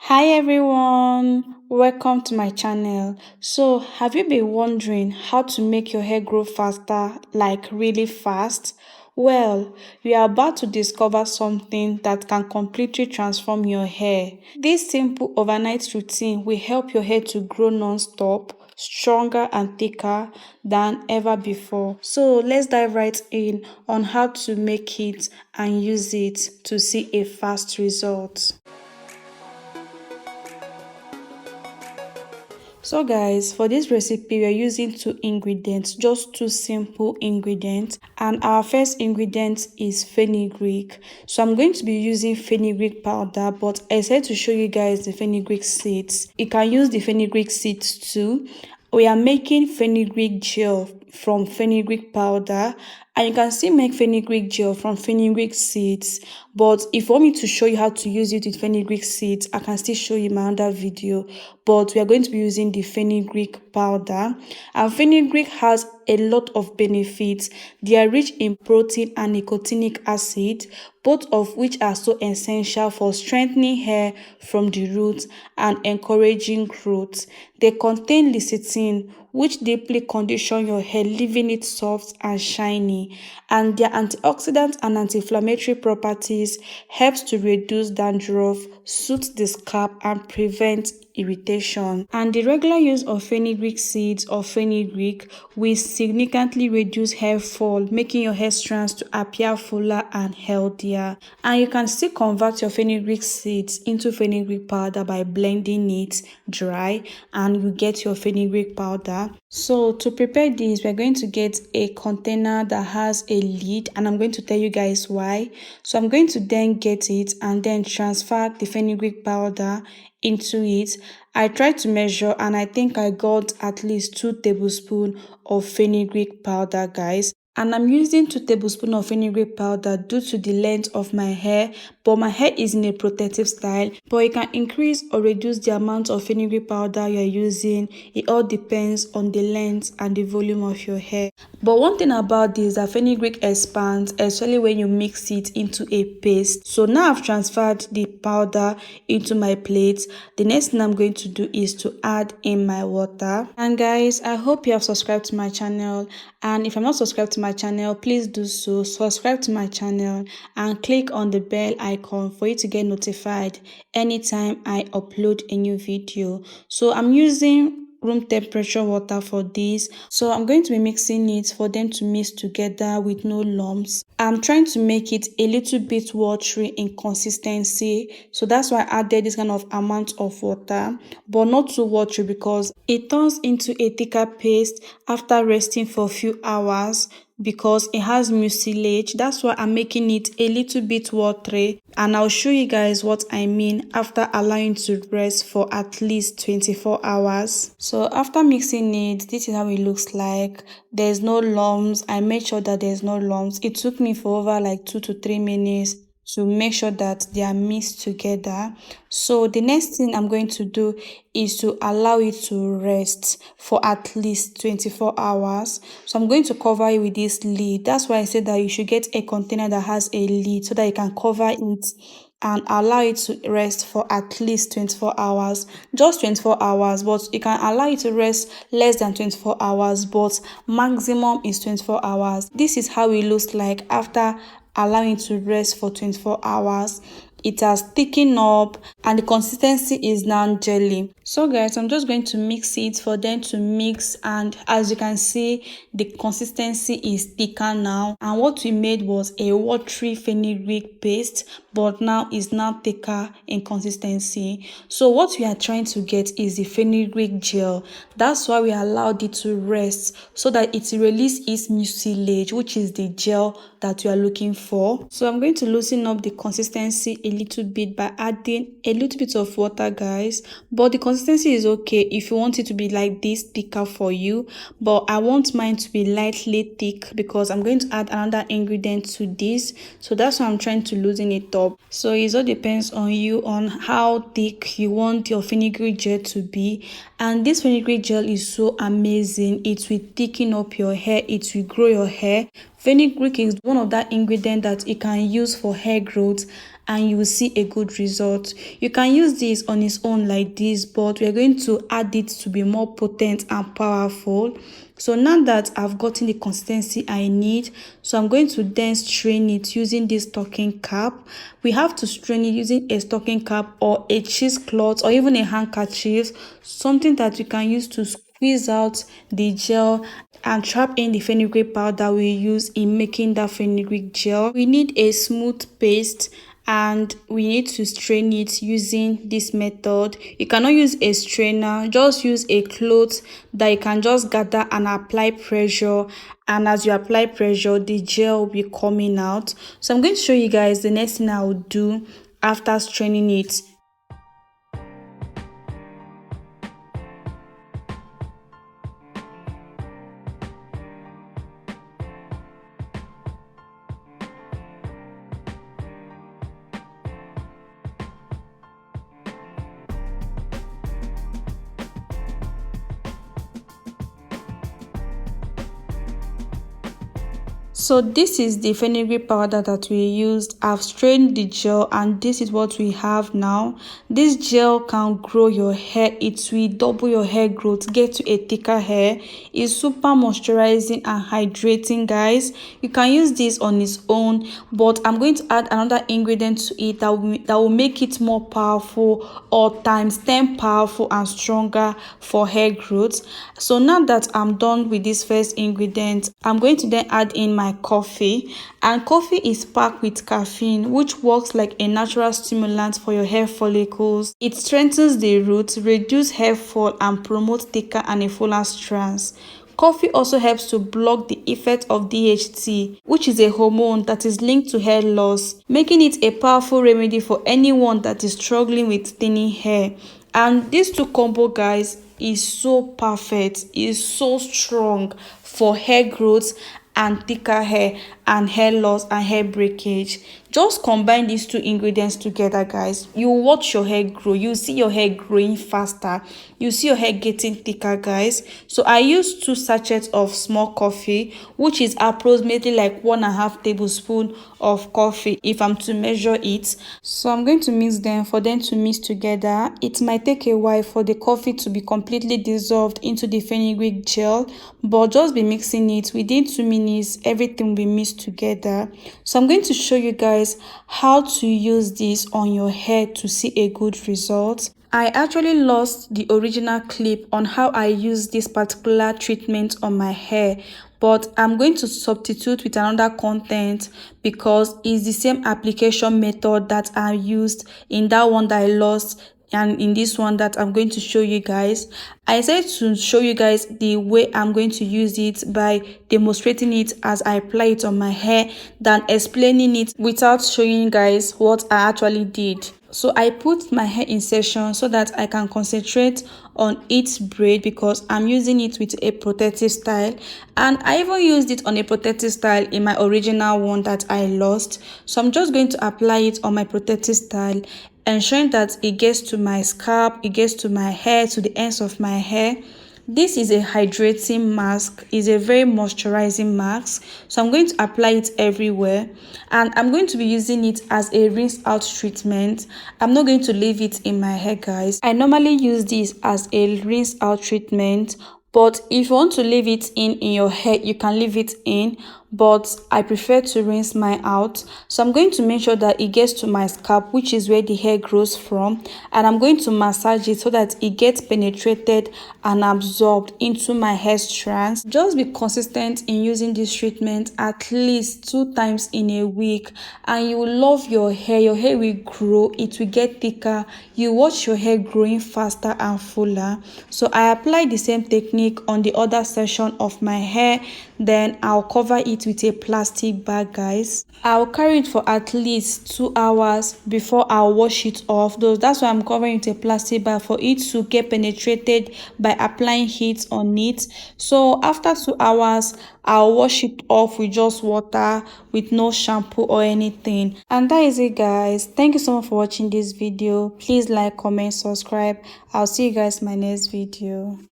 Hi everyone, welcome to my channel. So, have you been wondering how to make your hair grow faster, like really fast? Well, we are about to discover something that can completely transform your hair. This simple overnight routine will help your hair to grow non-stop, stronger and thicker than ever before. So, let's dive right in on how to make it and use it to see a fast result. So guys, for this recipe, we are using two ingredients, just two simple ingredients. And our first ingredient is fenugreek. So I'm going to be using fenugreek powder, but I said to show you guys the fenugreek seeds. You can use the fenugreek seeds too. We are making fenugreek gel from fenugreek powder, and you can still make fenugreek gel from fenugreek seeds. But if you want me to show you how to use it with fenugreek seeds, I can still show you my other video. But we are going to be using the fenugreek powder. And fenugreek has a lot of benefits. They are rich in protein and nicotinic acid, both of which are so essential for strengthening hair from the roots and encouraging growth. They contain lecithin, which deeply condition your hair, leaving it soft and shiny. And their antioxidant and anti-inflammatory properties helps to reduce dandruff, soothe the scalp, and prevent irritation. And the regular use of fenugreek seeds or fenugreek will significantly reduce hair fall, making your hair strands to appear fuller and healthier. And you can still convert your fenugreek seeds into fenugreek powder by blending it dry, and you get your fenugreek powder. So to prepare this, we're going to get a container that has a lid, and I'm going to tell you guys why. So I'm going to then get it and then transfer the fenugreek powder into it. I tried to measure and I think I got at least 2 tablespoons of fenugreek powder, guys. And I'm using 2 tablespoons of fenugreek powder due to the length of my hair, but my hair is in a protective style. But you can increase or reduce the amount of fenugreek powder you're using. It all depends on the length and the volume of your hair. But one thing about this is that fenugreek expands, especially when you mix it into a paste. So now I've transferred the powder into my plate. The next thing I'm going to do is to add in my water. And guys, I hope you have subscribed to my channel. And if you're not subscribed to my channel, please do so. Subscribe to my channel and click on the bell icon for you to get notified anytime I upload a new video. So I'm using room temperature water for this, so I'm going to be mixing it for them to mix together with no lumps. I'm trying to make it a little bit watery in consistency, so that's why I added this kind of amount of water, but not too watery because it turns into a thicker paste after resting for a few hours, because it has mucilage. That's why I'm making it a little bit watery, and I'll show you guys what I mean after allowing it to rest for at least 24 hours. So after mixing it, this is how it looks like. There's no lumps. I made sure that there's no lumps. It took me for over like 2 to 3 minutes to make sure that they are mixed together. So the next thing I'm going to do is to allow it to rest for at least 24 hours. So I'm going to cover it with this lid. That's why I said that you should get a container that has a lid so that you can cover it and allow it to rest for at least 24 hours. Just 24 hours, but you can allow it to rest less than 24 hours, but maximum is 24 hours. This is how it looks like after allowing it to rest for 24 hours. It has thickened up and the consistency is now jelly. So guys, I'm just going to mix it for them to mix, and as you can see, the consistency is thicker now, and what we made was a watery fenugreek paste, but now is now thicker in consistency. So what we are trying to get is the fenugreek gel. That's why we allowed it to rest, so that it release its mucilage, which is the gel that you are looking for. So I'm going to loosen up the consistency a little bit by adding a little bit of water, guys, but the consistency is okay if you want it to be like this thicker for you, but I want mine to be lightly thick because I'm going to add another ingredient to this, so that's why I'm trying to loosen it up. So it all depends on you on how thick you want your fenugreek gel to be, and this fenugreek gel is so amazing. It will thicken up your hair, it will grow your hair Fenugreek is one of that ingredient that you can use for hair growth and you will see a good result. You can use this on its own like this, but we are going to add it to be more potent and powerful. So now that I've gotten the consistency I need, so I'm going to then strain it using this stocking cap. We have to strain it using a stocking cap or a cheesecloth or even a handkerchief, something that you can use to squeeze out the gel and trap in the fenugreek powder we use in making that fenugreek gel. We need a smooth paste and we need to strain it using this method. You cannot use a strainer, just use a cloth that you can just gather and apply pressure, and as you apply pressure the gel will be coming out. So I'm going to show you guys the next thing I will do after straining it. So this is the fenugreek powder that we used. I've strained the gel and this is what we have now. This gel can grow your hair. It will double your hair growth, get you a thicker hair. It's super moisturizing and hydrating, guys. You can use this on its own, but I'm going to add another ingredient to it that will make it more powerful, or times 10 powerful and stronger for hair growth. So now that I'm done with this first ingredient, I'm going to then add in my coffee. And coffee is packed with caffeine, which works like a natural stimulant for your hair follicles. It strengthens the roots, reduces hair fall, and promotes thicker and a fuller strands. Coffee also helps to block the effect of DHT, which is a hormone that is linked to hair loss, making it a powerful remedy for anyone that is struggling with thinning hair. And these two combo, guys, is so perfect, is so strong for hair growth and thicker hair and hair loss and hair breakage. Just combine these two ingredients together, guys. You watch your hair grow. You see your hair growing faster. You see your hair getting thicker, guys. So I use 2 sachets of small coffee, which is approximately like 1.5 tablespoons of coffee if I'm to measure it. So I'm going to mix them for them to mix together. It might take a while for the coffee to be completely dissolved into the fenugreek gel, but just be mixing it. Within 2 minutes, everything will be mixed together. So I'm going to show you guys how to use this on your hair to see a good result. I actually lost the original clip on how I use this particular treatment on my hair, but I'm going to substitute with another content because it's the same application method that I used in that one that I lost and in this one that I'm going to show you guys. I said to show you guys the way I'm going to use it by demonstrating it as I apply it on my hair than explaining it without showing you guys what I actually did. So I put my hair in section so that I can concentrate on its braid because I'm using it with a protective style, and I even used it on a protective style in my original one that I lost. So I'm just going to apply it on my protective style, ensuring that it gets to my scalp, it gets to my hair, to the ends of my hair. This is a hydrating mask, is a very moisturizing mask, so I'm going to apply it everywhere, and I'm going to be using it as a rinse out treatment. I'm not going to leave it in my hair, guys. I normally use this as a rinse out treatment, but if you want to leave it in your hair, you can leave it in, but I prefer to rinse mine out. So I'm going to make sure that it gets to my scalp, which is where the hair grows from, and I'm going to massage it so that it gets penetrated and absorbed into my hair strands. Just be consistent in using this treatment at least 2 times in a week, and you will love your hair. Your hair will grow, it will get thicker. You watch your hair growing faster and fuller. So I apply the same technique on the other section of my hair, then I'll cover it with a plastic bag, guys. I'll carry it for at least 2 hours before I'll wash it off. That's why I'm covering it with a plastic bag, for it to get penetrated by applying heat on it. So after 2 hours, I'll wash it off with just water, with no shampoo or anything. And that is it, guys. Thank you so much for watching this video. Please like, comment, subscribe. I'll see you guys in my next video.